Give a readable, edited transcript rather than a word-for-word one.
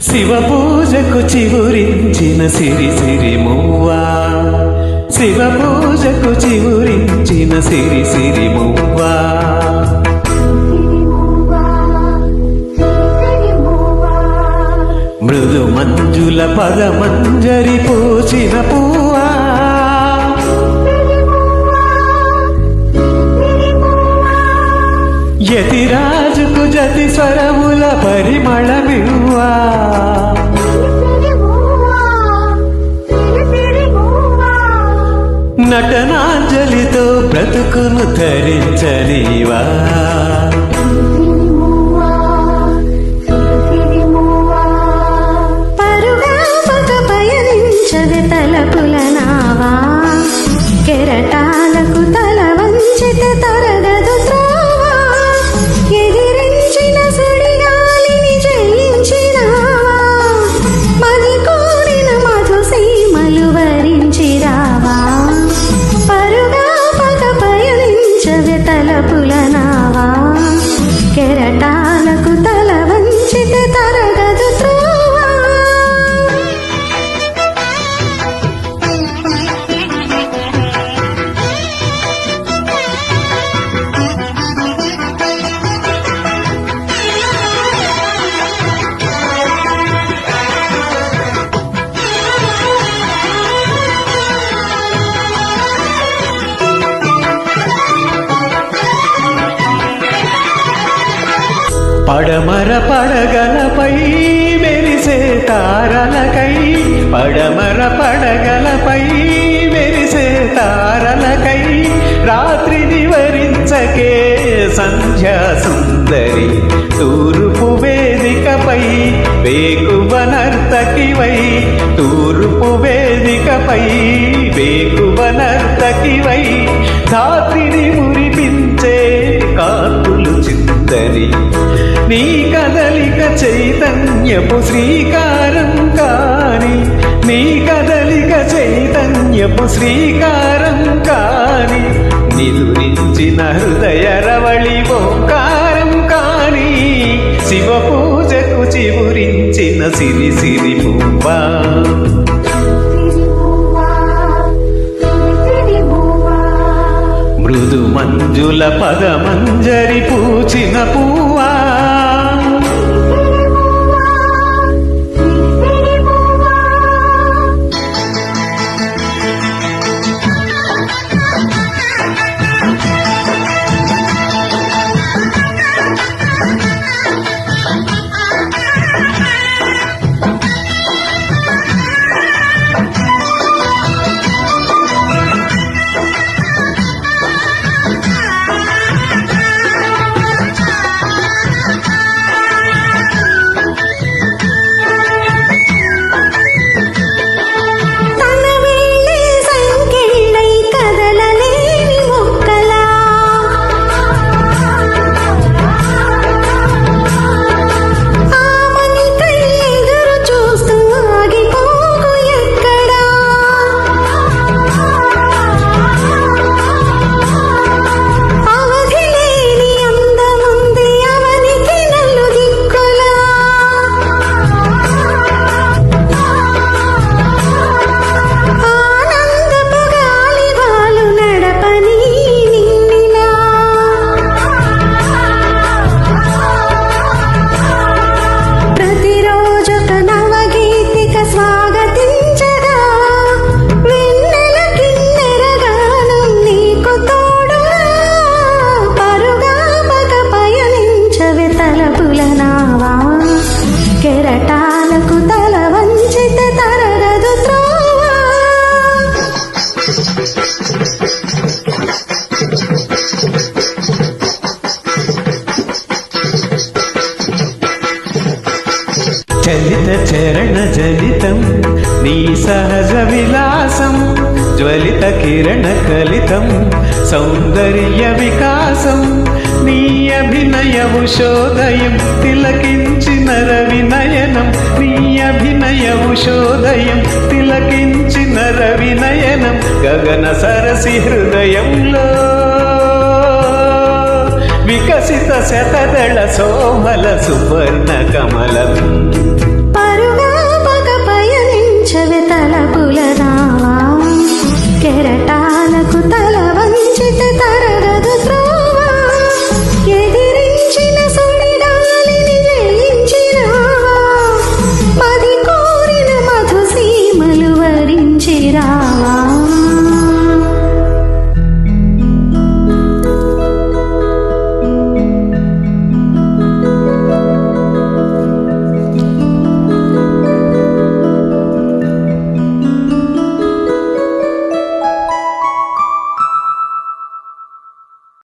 శివ పూజకు చివురించిన సిరి సిరి మువ్వా, శివ పూజకు చివురించిన సిరి సిరి మువ్వా, మృదు మంజుల పదమంజరి పూచిన పువ్వా, యతిరాజుకు జతి స్వరముల పరిమళమివ్వా, నటనాంజలితో బ్రతుకును ధరించనివా, పరుగాపక పయనించది తలపుల నావా, కెరటాలకు తల వంచిత తరగదు త్రోవా, ఎదిరించిన సుడిగాలిని జయించినావా, మది కోరిన మధు సీమలు వరించిరావా, పరుగాపక పయనించది తలపుల నావా, కెరటాలకు తల వంచిత తరగదు త్రోవా. పడమర పడగలపై మెరిసే తారలకై, పడమర పడగలపై మెరిసే తారలకై, రాత్రిని వరించకే సంధ్యా సుందరి, తూర్పు వేదికపై వేకువ నర్తకివై, తూర్పు వేదికపై వేకువ నర్తకివై, ధాత్రిని మురిపించే కాంతులు చిందని, నీ కదలిక చైతన్యపు శ్రీకారం కాని, నీ కదలిక చైతన్యపు శ్రీకారం కాని, నిదురించిన హృదయ రవళి ఓంకారం కాని, శివ పూజకు చివురించిన సిరి సిరి పువ్వా, మృదు మంజుల పదమంజరి పూచిన పువ్వా, కెరటాలకు తల వంచిత తరగదు త్రోవా. చలిత చరణ జలితం నీ సహజ విలాసం, జ్వలిత కిరణ కలితం సౌందర్య వికాసం, నీ అభినయ ఉషోదయం తిలకించిన రవినయనం, నీ అభినయ ఉషోదయం తిలకించిన రవినయనం, గగన సరసి హృదయంలో వికసిత శతదళ సోమల సువర్ణ కమలం